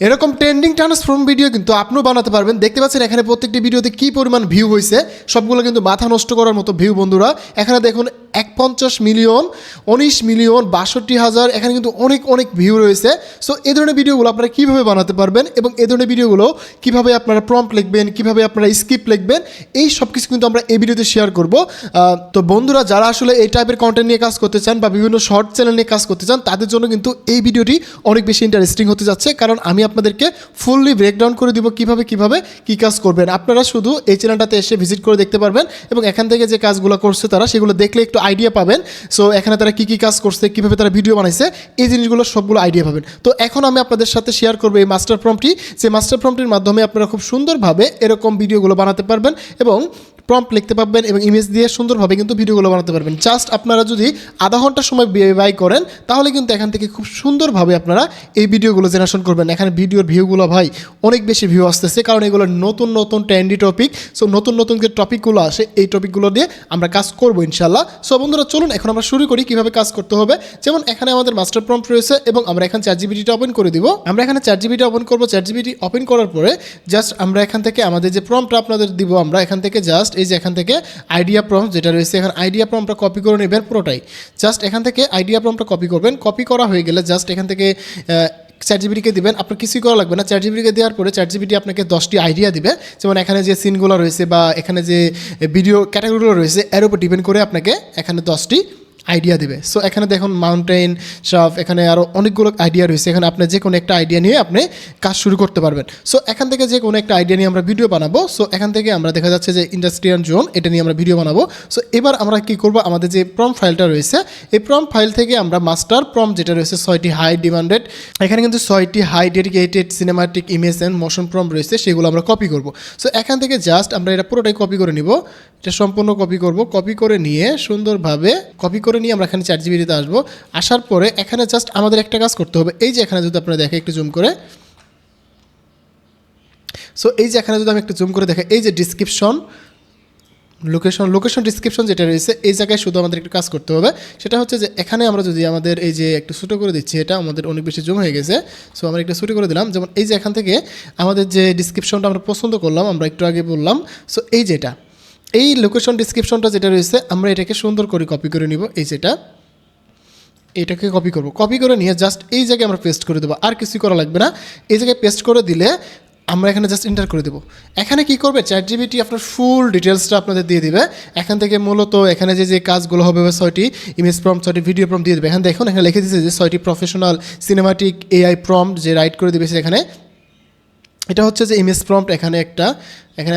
এরকম trending transform video কিন্তু আপনিও বানাতে পারবেন। দেখতে পাচ্ছেন এখানে প্রত্যেকটি ভিডিওতে কি পরিমাণ ভিউ হয়েছে, সবগুলো কিন্তু মাথা নষ্ট করার মতো ভিউ বন্ধুরা। এখানে দেখুন 51 মিলিয়ন, 19 মিলিয়ন, 62,000, এখানে কিন্তু অনেক অনেক ভিউ রয়েছে। সো এই ধরনের ভিডিওগুলো আপনারা কীভাবে বানাতে পারবেন এবং এই ধরনের ভিডিওগুলো কীভাবে আপনারা প্রম্পট লিখবেন, কীভাবে আপনারা স্ক্রিপ্ট লিখবেন, এই সব কিছু কিন্তু আমরা এই ভিডিওতে শেয়ার করব। তো বন্ধুরা যারা আসলে এই টাইপের কন্টেন্ট নিয়ে কাজ করতে চান বা বিভিন্ন শর্ট চ্যানেল নিয়ে কাজ করতে চান, তাদের জন্য কিন্তু এই ভিডিওটি অনেক বেশি ইন্টারেস্টিং হতে যাচ্ছে, কারণ আমি আপনাদেরকে ফুললি ব্রেকডাউন করে দিব কিভাবে কী কাজ করবেন। আপনারা শুধু এই চ্যানেলটাতে এসে ভিজিট করে দেখতে পারবেন এবং এখান থেকে যে কাজগুলো করছে তারা, সেগুলো দেখলে একটু আইডিয়া পাবেন। সো এখানে তারা কী কাজ করছে, কীভাবে তারা ভিডিও বানাইছে, এই জিনিসগুলো সবগুলো আইডিয়া পাবেন। তো এখন আমি আপনাদের সাথে শেয়ার করবো এই মাস্টার প্রম্পটটি, যে মাস্টার প্রম্পটের মাধ্যমে আপনারা খুব সুন্দরভাবে এরকম ভিডিওগুলো বানাতে পারবেন এবং প্রম্পট লিখতে পারবেন এবং ইমেজ দিয়ে সুন্দরভাবে কিন্তু ভিডিওগুলো বানাতে পারবেন। জাস্ট আপনারা যদি আধা ঘন্টা সময় ব্যয় করেন, তাহলে কিন্তু এখান থেকে খুব সুন্দরভাবে আপনারা এই ভিডিওগুলো জেনারেশন করবেন। এখানে ভিডিওর ভিউগুলো ভাই অনেক বেশি ভিউ আসতেছে, কারণ এগুলো নতুন নতুন ট্রেন্ডি টপিক। সো নতুন নতুন যে টপিকগুলো আসে, এই টপিকগুলো দিয়ে আমরা কাজ করবো ইনশাল্লাহ। সো বন্ধুরা চলুন এখন আমরা শুরু করি কীভাবে কাজ করতে হবে। যেমন এখানে আমাদের মাস্টার প্রম্পট রয়েছে এবং আমরা এখানে চ্যাটজিপিটিটা ওপেন করে দিব। আমরা এখানে চ্যাটজিপিটি ওপেন করবো। চ্যাটজিপিটি ওপেন করার পরে জাস্ট আমরা এখান থেকে আমাদের যে প্রম্পটটা আপনাদের দিব, আমরা এখান থেকে জাস্ট এই যে এখান থেকে আইডিয়া প্রম্পট যেটা রয়েছে, এখানে আইডিয়া প্রম্পটটা কপি করে নেবেন পুরোটাই। জাস্ট এখান থেকে আইডিয়া প্রম্পটটা কপি করবেন। কপি করা হয়ে গেলে জাস্ট এখান থেকে চ্যাটজিপিটিকে দিবেন। আপনার কিছুই করা লাগবে না। চ্যাটজিপিটিকে দেওয়ার পরে চ্যাটজিপিটি আপনাকে 10টি আইডিয়া দিবে। যেমন এখানে যে সিনগুলো রয়েছে বা এখানে যে ভিডিও ক্যাটাগরিগুলো রয়েছে, এর উপর ডিপেন্ড করে আপনাকে এখানে 10টি আইডিয়া দেবে। সো এখানে দেখুন মাউন্টেন সাফ, এখানে আরও অনেকগুলো আইডিয়া রয়েছে। এখানে আপনি যে কোনো একটা আইডিয়া নিয়ে আপনি কাজ শুরু করতে পারবেন। সো এখান থেকে যে কোনো একটা আইডিয়া নিয়ে আমরা ভিডিও বানাবো। সো এখান থেকে আমরা দেখা যাচ্ছে যে ইন্ডাস্ট্রিয়াল জোন, এটা নিয়ে আমরা ভিডিও বানাবো। সো এবার আমরা কী করবো, আমাদের যে প্রম্পট ফাইলটা রয়েছে, এই প্রম্পট ফাইল থেকে আমরা মাস্টার প্রম্পট যেটা রয়েছে 6টি হাই ডিমান্ডেড, এখানে কিন্তু 6টি high dedicated cinematic image and motion prompt রয়েছে, সেগুলো আমরা কপি করব। সো এখান থেকে জাস্ট আমরা এটা পুরোটাই কপি করে নিব। এটা সম্পূর্ণ কপি করব। কপি করে নিয়ে সুন্দরভাবে কপি করে নিয়ে আমরা এখানে চ্যাটজিপিটিতে আসবো। আসার পরে এখানে জাস্ট আমাদের একটা কাজ করতে হবে। এই যে এখানে যদি আপনারা দেখেন একটু জুম করে, সো এই যে এখানে যদি আমি একটু জুম করে দেখেন, এই যে ডিসক্রিপশন লোকেশন ডিসক্রিপশন যেটা রয়েছে, এই জায়গায় শুধু আমাদের একটু কাজ করতে হবে। সেটা হচ্ছে যে এখানে আমরা যদি আমাদের এই যে একটু ছোটো করে দিচ্ছি, এটা আমাদের অনেক বেশি জুম হয়ে গেছে। সো আমরা একটু ছোটো করে দিলাম। যেমন এই যে এখান থেকে আমাদের যে ডিসক্রিপশনটা আমরা পছন্দ করলাম, আমরা একটু আগে বললাম। সো এই যেটা এই লোকেশন ডিসক্রিপশনটা যেটা রয়েছে, আমরা এটাকে সুন্দর করে কপি করে নিব। এই যেটা এটাকে কপি করব। কপি করে নিয়ে জাস্ট এই জায়গায় আমরা পেস্ট করে দেবো, আর কিছুই করা লাগবে না। এই জায়গায় পেস্ট করে দিলে আমরা এখানে জাস্ট এন্টার করে দেবো। এখানে কি করবে, চ্যাটজিপিটি আপনার ফুল ডিটেলসটা আপনাদের দিয়ে দিবে। এখান থেকে মূলত এখানে যে কাজগুলো হবে, 6টি ইমেজ প্রম্পট, 6টি ভিডিও প্রম্পট দিয়ে দেবে। এখানে দেখুন এখানে লিখে দিয়েছে যে 6টি প্রফেশনাল সিনেমাটিক এআই প্রম্পট যে রাইট করে দেবে। সেখানে এটা হচ্ছে যে ইমেজ প্রম্পট, এখানে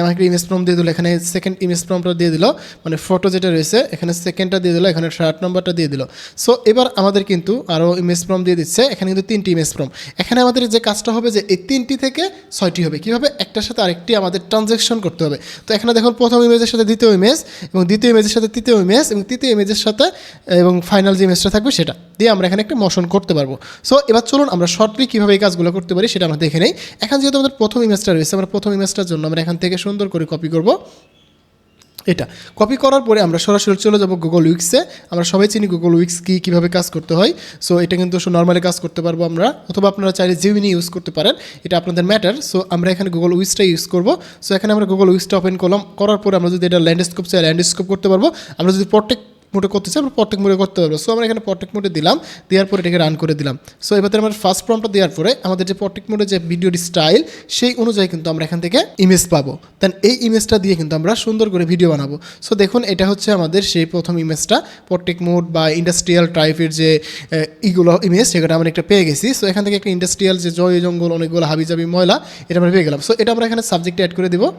আমাকে ইমেজ প্রম্পট দিয়ে দিল। এখানে সেকেন্ড ইমেজ প্রম্পটটা দিয়ে দিল, মানে ফটো যেটা রয়েছে এখানে সেকেন্ডটা দিয়ে দিল, এখানে 8 নম্বরটা দিয়ে দিল। সো এবার আমাদের কিন্তু আরও ইমেজ প্রম্পট দিয়ে দিচ্ছে। এখানে কিন্তু 3টি ইমেজ প্রম্পট। এখানে আমাদের যে কাজটা হবে যে এই 3টি থেকে 6টি হবে। কীভাবে, একটার সাথে আরেকটি আমাদের ট্রানজ্যাকশন করতে হবে। তো এখানে দেখুন প্রথম ইমেজের সাথে দ্বিতীয় ইমেজ এবং দ্বিতীয় ইমেজের সাথে তৃতীয় ইমেজ এবং তৃতীয় ইমেজের সাথে এবং ফাইনাল যে ইমেজটা থাকবে সেটা দিয়ে আমরা এখানে একটা মোশন করতে পারবো। সো এবার চলুন আমরা শর্টলি কীভাবে এই কাজগুলো করতে পারি সেটা আমরা দেখে নেই। এখন যেহেতু আমাদের প্রথম ইমেজটা রয়েছে, আমরা প্রথম ইমেজটার জন্য আমরা এখান থেকে সুন্দর করে কপি করব। এটা কপি করার পরে আমরা সরাসরি চলে যাব গুগল উইক্সে। আমরা সবাই চিনি গুগল উইক্স কীভাবে কাজ করতে হয়। সো এটা কিন্তু নর্মালি কাজ করতে পারবো আমরা, অথবা আপনারা চাইলে জেমিনি ইউজ করতে পারেন, এটা আপনাদের ম্যাটার। সো আমরা এখানে গুগল উইক্সটা ইউজ করব। সো এখানে আমরা গুগল উইক্সটা ওপেন করলাম। করার পরে আমরা যদি এটা ল্যান্ডস্কেপ চাই ল্যান্ডস্কেপ করতে পারবো। আমরা যদি প্রত্যেক মোডে করতে চাই আমরা প্রত্যেক মোডে করতে পারবো। সো আমরা এখানে প্রত্যেক মোডে দিলাম, দেওয়ার পরে এটাকে রান করে দিলাম। সো এবার আমরা ফার্স্ট প্রম্পটটা দেওয়ার পরে আমাদের যে প্রত্যেক মোডে যে ভিডিওর স্টাইল, সেই অনুযায়ী কিন্তু আমরা এখান থেকে ইমেজ পাবো। দেন এই ইমেজটা দিয়ে কিন্তু আমরা সুন্দর করে ভিডিও বানাবো। সো দেখুন এটা হচ্ছে আমাদের সেই প্রথম ইমেজটা, প্রত্যেক মোড বা ইন্ডাস্ট্রিয়াল টাইপের যে ইগুলো ইমেজ, সেটা আমরা একটা পেয়ে গেছি। সো এখান থেকে একটা ইন্ডাস্ট্রিয়াল যে জয় জঙ্গল, অনেকগুলো হাবিজাবি ময়লা, এটা আমরা পেয়ে গেলাম। সো এটা আমরা এখানে সাবজেক্টে অ্যাড করে দেবো।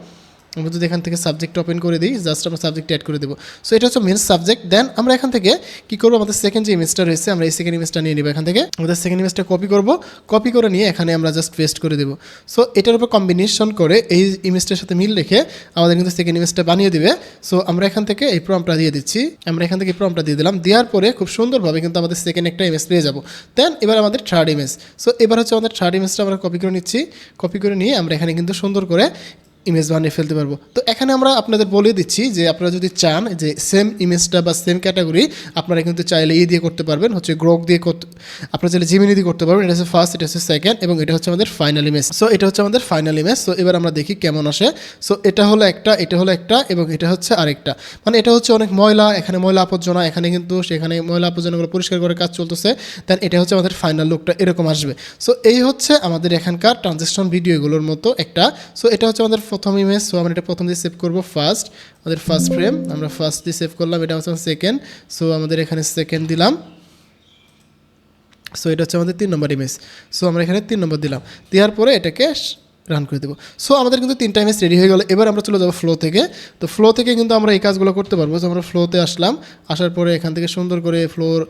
আমরা যদি এখান থেকে সাবজেক্ট ওপেন করে দিই, জাস্ট আমরা সাবজেক্ট অ্যাড করে দেবো। সো এটা হচ্ছে মেন সাবজেক্ট। দেন আমরা এখান থেকে কী করবো, আমাদের সেকেন্ড যে ইমেজটা রয়েছে, আমরা এই সেকেন্ড ইমেজটা নিয়ে নেবো। এখান থেকে আমাদের সেকেন্ড ইমেজটা কপি করব। কপি করে নিয়ে এখানে আমরা জাস্ট পেস্ট করে দেবো। সো এটার উপর কম্বিনেশন করে এই ইমেজটার সাথে মিল রেখে আমাদের কিন্তু সেকেন্ড ইমেজটা বানিয়ে দেবে। সো আমরা এখান থেকে এই প্রম্পটটা দিয়ে দিচ্ছি। আমরা এখান থেকে এই প্রম্পটটা দিয়ে দিলাম। দেওয়ার পরে খুব সুন্দরভাবে কিন্তু আমাদের সেকেন্ড একটা ইমেজ পেয়ে যাবো। দেন এবার আমাদের থার্ড ইমেজ। সো এবার হচ্ছে আমাদের থার্ড ইমেজটা আমরা কপি করে নিচ্ছি। কপি করে নিয়ে আমরা এখানে কিন্তু সুন্দর করে ইমেজ বানিয়ে ফেলতে পারবো। তো এখানে আমরা আপনাদের বলে দিচ্ছি যে আপনারা যদি চান যে সেম ইমেজটা বা সেম ক্যাটাগরি আপনারা কিন্তু চাইলে দিয়ে করতে পারবেন, হচ্ছে গ্রক দিয়ে করতে, আপনারা চাইলে জিমিনি দিয়ে করতে পারবেন। এটা হচ্ছে ফার্স্ট, এটা হচ্ছে সেকেন্ড এবং এটা হচ্ছে আমাদের ফাইনাল ইমেজ। সো এটা হচ্ছে আমাদের ফাইনাল ইমেজ। সো এবার আমরা দেখি কেমন আসে। সো এটা হলো একটা, এটা হলো একটা এবং এটা হচ্ছে আরেকটা। মানে এটা হচ্ছে অনেক ময়লা, এখানে ময়লা আবর্জনা, এখানে কিন্তু সেখানে ময়লা আবর্জনাগুলো পরিষ্কার করে কাজ চলতেছে। দেন এটা হচ্ছে আমাদের ফাইনাল লুকটা এরকম আসবে। সো এই হচ্ছে আমাদের এখানকার ট্রানজেকশন ভিডিওগুলোর মতো একটা। সো এটা হচ্ছে আমাদের প্রথম ইমেজ। সো আমরা এটা প্রথম দিয়ে সেভ করবো ফার্স্ট, আমাদের ফার্স্ট ফ্রেম আমরা ফার্স্ট দিয়ে সেভ করলাম। এটা হচ্ছে সেকেন্ড, সো আমাদের এখানে সেকেন্ড দিলাম। সো এটা হচ্ছে আমাদের 3 নম্বর ইমেজ। সো আমরা এখানে 3 নম্বর দিলাম, দেওয়ার পরে এটাকে রান করে দেবো। সো আমাদের কিন্তু 3টা ইমেজ রেডি হয়ে গেল। এবার আমরা চলে যাবো ফ্লো থেকে। তো ফ্লো থেকে কিন্তু আমরা এই কাজগুলো করতে পারবো। সো আমরা ফ্লোতে আসলাম, আসার পরে এখান থেকে সুন্দর করে ফ্লোর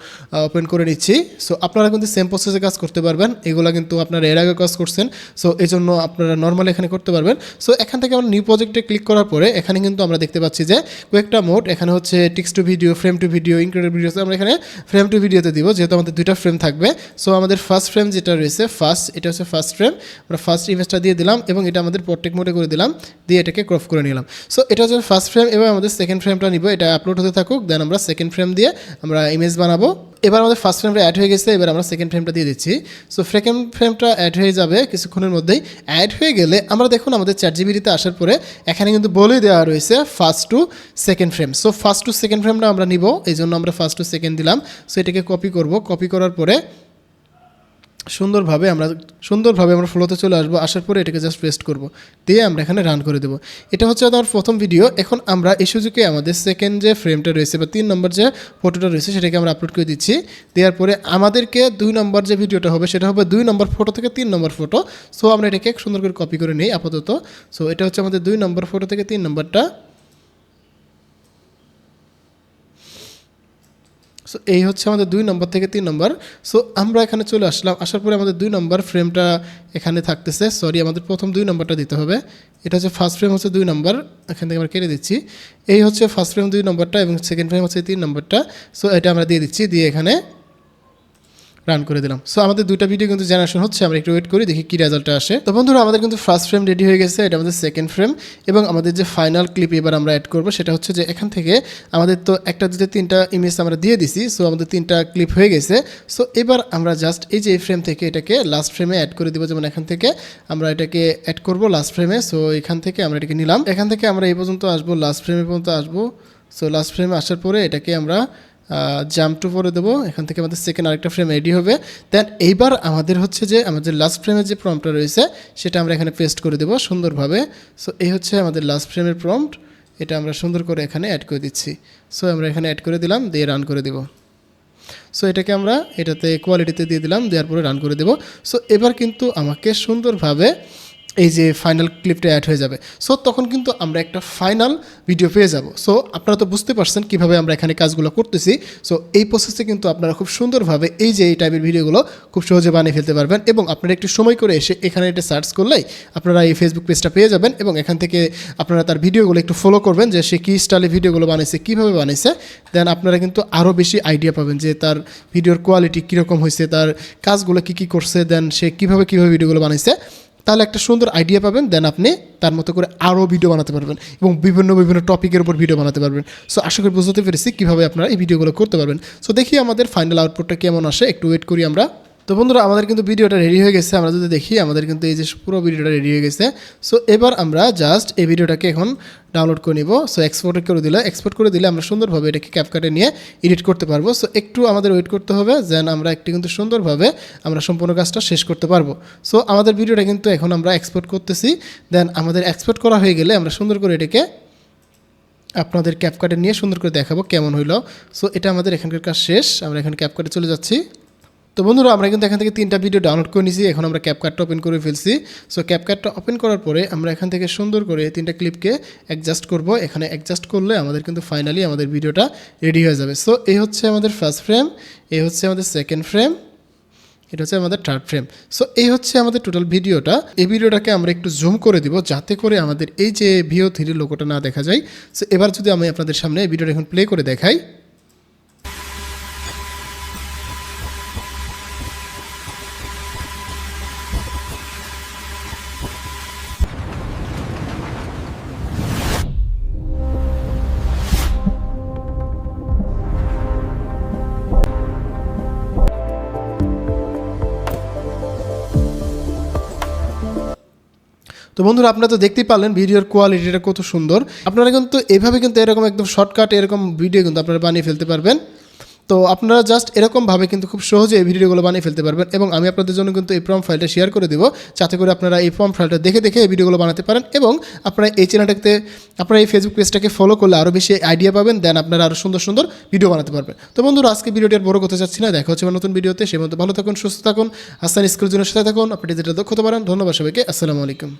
ওপেন করে নিচ্ছি। সো আপনারা কিন্তু সেম প্রসেসে কাজ করতে পারবেন, এগুলো কিন্তু আপনারা এর আগে কাজ করছেন। সো এই জন্য আপনারা নর্মালি এখানে করতে পারবেন। সো এখান থেকে আমরা নিউ প্রজেক্টে ক্লিক করার পরে এখানে কিন্তু আমরা দেখতে পাচ্ছি যে কয়েকটা মোড, এখানে হচ্ছে text to video, frame to video, included video. আমরা এখানে ফ্রেম টু ভিডিওতে দিব, যেহেতু আমাদের 2টা ফ্রেম থাকবে। সো আমাদের ফার্স্ট ফ্রেম যেটা রয়েছে ফার্স্ট, এটা হচ্ছে ফার্স্ট ফ্রেম, আমরা ফার্স্ট ইমেজটা দিয়ে দিলাম এবং এটা আমাদের প্রোটেক্ট মোডে করে দিলাম, দিয়ে এটাকে ক্রপ করে নিলাম। সো এটা হচ্ছে ফার্স্ট ফ্রেম। এবার আমাদের সেকেন্ড ফ্রেমটা নিব, এটা আপলোড হতে থাকুক, দেন আমরা সেকেন্ড ফ্রেম দিয়ে আমরা ইমেজ বানাবো। এবার আমাদের ফার্স্ট ফ্রেমটা অ্যাড হয়ে গেছে, এবার আমরা সেকেন্ড ফ্রেমটা দিয়ে দিচ্ছি। সো সেকেন্ড ফ্রেমটা অ্যাড হয়ে যাবে কিছুক্ষণের মধ্যেই। অ্যাড হয়ে গেলে আমরা দেখুন আমাদের চ্যাটজিপিটিতে আসার পরে এখানে কিন্তু বলে দেওয়া রয়েছে first to second frame. So first to second ফ্রেমটা আমরা নিব, এই জন্য আমরা ফার্স্ট টু সেকেন্ড দিলাম। সো এটাকে কপি করব, কপি করার পরে সুন্দরভাবে আমরা ফ্লোতে চলে আসবো। আসার পরে এটাকে জাস্ট পেস্ট করব, দিয়ে আমরা এখানে রান করে দেবো। এটা হচ্ছে আমার প্রথম ভিডিও। এখন আমরা এই সুযোগে আমাদের সেকেন্ড যে ফ্রেমটা রয়েছে বা 3 নম্বর যে ফটোটা রয়েছে সেটাকে আমরা আপলোড করে দিচ্ছি। দেওয়ার পরে আমাদেরকে 2 নম্বর যে ভিডিওটা হবে সেটা হবে 2 নম্বর ফটো থেকে 3 নম্বর ফটো। সো আমরা এটাকে সুন্দর করে কপি করে নিই আপাতত। সো এটা হচ্ছে আমাদের 2 নম্বর ফটো থেকে 3 নম্বরটা। সো এই হচ্ছে আমাদের 2 নম্বর থেকে 3 নম্বর। সো আমরা এখানে চলে আসলাম, আসার পরে আমাদের 2 নম্বর ফ্রেমটা এখানে থাকতেছে। সরি, আমাদের প্রথম 2 নম্বরটা দিতে হবে। এটা হচ্ছে ফার্স্ট ফ্রেম হচ্ছে 2 নম্বর, এখান থেকে আমরা কেটে দিচ্ছি। এই হচ্ছে ফার্স্ট ফ্রেম 2 নম্বরটা এবং সেকেন্ড ফ্রেম হচ্ছে 3 নম্বরটা। সো এটা আমরা দিয়ে দিচ্ছি, দিয়ে এখানে রান করে দিলাম। সো আমাদের 2টা ভিডিও কিন্তু জেনারেশন হচ্ছে, আমরা একটু ওয়েট করি দেখি কী রেজাল্টটা আসে। তো বন্ধুরা আমাদের কিন্তু ফার্স্ট ফ্রেম রেডি হয়ে গেছে, এটা আমাদের সেকেন্ড ফ্রেম এবং আমাদের যে ফাইনাল ক্লিপ এবার আমরা অ্যাড করবো সেটা হচ্ছে যে এখান থেকে আমাদের তো একটা দুটো 3টা ইমেজ আমরা দিয়ে দিছি। সো আমাদের 3টা ক্লিপ হয়ে গেছে। সো এবার আমরা জাস্ট এই যে ফ্রেম থেকে এটাকে লাস্ট ফ্রেমে অ্যাড করে দিব, যেমন এখান থেকে আমরা এটাকে অ্যাড করবো লাস্ট ফ্রেমে। সো এখান থেকে আমরা এটাকে নিলাম, এখান থেকে আমরা এই পর্যন্ত আসবো, লাস্ট ফ্রেমে পর্যন্ত আসবো। সো লাস্ট ফ্রেমে আসার পরে এটাকে আমরা জাম্প টু করে দেবো, এখান থেকে আমাদের সেকেন্ড আরেকটা ফ্রেম রেডি হবে। দেন এইবার আমাদের হচ্ছে যে আমাদের লাস্ট ফ্রেমের যে প্রম্পটটা রয়েছে সেটা আমরা এখানে পেস্ট করে দেবো সুন্দরভাবে। সো এই হচ্ছে আমাদের লাস্ট ফ্রেমের প্রম্পট, এটা আমরা সুন্দর করে এখানে অ্যাড করে দিচ্ছি। সো আমরা এখানে অ্যাড করে দিলাম, দিয়ে রান করে দেবো। সো এটাকে আমরা এটাতে কোয়ালিটিতে দিয়ে দিলাম, দেওয়ার পরে রান করে দেবো। সো এবার কিন্তু আমাকে সুন্দরভাবে এই যে ফাইনাল ক্লিপটা অ্যাড হয়ে যাবে। সো তখন কিন্তু আমরা একটা ফাইনাল ভিডিও পেয়ে যাব। সো আপনারা তো বুঝতে পারছেন কীভাবে আমরা এখানে কাজগুলো করতেছি। সো এই প্রসেসে কিন্তু আপনারা খুব সুন্দরভাবে এই যে এই টাইপের ভিডিওগুলো খুব সহজে বানিয়ে ফেলতে পারবেন এবং আপনারা একটু সময় করে এসে এখানে এটা সার্চ করলেই আপনারা এই ফেসবুক পেজটা পেয়ে যাবেন এবং এখান থেকে আপনারা তার ভিডিওগুলো একটু ফলো করবেন যে সে কী স্টাইলে ভিডিওগুলো বানিয়েছে, কীভাবে বানিয়েছে। দেন আপনারা কিন্তু আরও বেশি আইডিয়া পাবেন যে তার ভিডিওর কোয়ালিটি কীরকম হয়েছে, তার কাজগুলো কী করছে, দেন সে কীভাবে ভিডিওগুলো বানিয়েছে। তাহলে একটা সুন্দর আইডিয়া পাবেন, দেন আপনি তার মতো করে আরও ভিডিও বানাতে পারবেন এবং বিভিন্ন টপিকের উপর ভিডিও বানাতে পারবেন। সো আশা করি বুঝতে পেরেছি কীভাবে আপনারা এই ভিডিওগুলো করতে পারবেন। সো দেখি আমাদের ফাইনাল আউটপুটটা কেমন আসে, একটু ওয়েট করি আমরা। তো বন্ধুরা আমাদের কিন্তু ভিডিওটা রেডি হয়ে গেছে, আমরা যদি দেখি আমাদের কিন্তু এই যে পুরো ভিডিওটা রেডি হয়ে গেছে। সো এবার আমরা জাস্ট এই ভিডিওটাকে এখন ডাউনলোড করে নিব। সো এক্সপোর্ট করে দিলে আমরা সুন্দরভাবে এটাকে ক্যাপকাটে নিয়ে এডিট করতে পারবো। সো একটু আমাদের ওয়েট করতে হবে, যেন আমরা একটু কিন্তু সুন্দরভাবে আমরা সম্পূর্ণ কাজটা শেষ করতে পারবো। সো আমাদের ভিডিওটা কিন্তু এখন আমরা এক্সপোর্ট করতেছি। দেন আমাদের এক্সপোর্ট করা হয়ে গেলে আমরা সুন্দর করে এটাকে আপনাদের ক্যাপকাটে নিয়ে সুন্দর করে দেখাবো কেমন হইলো। সো এটা আমাদের এখানকার কাজ শেষ, আমরা এখন ক্যাপকাটে চলে যাচ্ছি। তো বন্ধুরা আমরা কিন্তু এখান থেকে 3টা ভিডিও ডাউনলোড করে নিয়েছি, এখন আমরা ক্যাপকাটটা ওপেন করে ফেলছি। সো ক্যাপকাটটা ওপেন করার পরে আমরা এখান থেকে সুন্দর করে 3টা ক্লিপকে অ্যাডজাস্ট করব। এখানে অ্যাডজাস্ট করলে আমাদের কিন্তু ফাইনালি আমাদের ভিডিওটা রেডি হয়ে যাবে। সো এই হচ্ছে আমাদের ফার্স্ট ফ্রেম, এই হচ্ছে আমাদের সেকেন্ড ফ্রেম, এটা হচ্ছে আমাদের থার্ড ফ্রেম। সো এই হচ্ছে আমাদের টোটাল ভিডিওটা। এই ভিডিওটাকে আমরা একটু জুম করে দিব যাতে করে আমাদের এই যে VO3 লোগোটা না দেখা যায়। সো এবার যদি আমি আপনাদের সামনে এই ভিডিওটা এখন প্লে করে দেখাই। তো বন্ধুরা আপনারা তো দেখতেই পারলেন ভিডিওর কোয়ালিটিটা কত সুন্দর। আপনারা কিন্তু এভাবে কিন্তু এরকম একদম শর্টকাট এরকম ভিডিও কিন্তু আপনারা বানিয়ে ফেলতে পারবেন। তো আপনারা জাস্ট এরকমভাবে কিন্তু খুব সহজে এই ভিডিওগুলো বানিয়ে ফেলতে পারবেন এবং আমি আপনাদের জন্য কিন্তু এই প্রম্পট ফাইলটা শেয়ার করে দেবো, যাতে করে আপনারা এই প্রম্পট ফাইলটা দেখে দেখে এই ভিডিওগুলো বানাতে পারেন এবং আপনারা এই চ্যানেলটাতে আপনারা এই ফেসবুক পেজটাকে ফলো করলে আরও বেশি আইডিয়া পাবেন, দেন আপনারা আরও সুন্দর সুন্দর ভিডিও বানাতে পারবেন। তো বন্ধুরা আজকে ভিডিওটি আর বড় করতে চাচ্ছি না, দেখা হচ্ছে আমার নতুন ভিডিওতে। সে মধ্যে ভালো থাকুন, সুস্থ থাকুন, হাসান স্কুল জন্য সাথে থাকুন, আপনি যেটা দক্ষ হতে পারেন। ধন্যবাদ সবাইকে, আসসালামু আলাইকুম।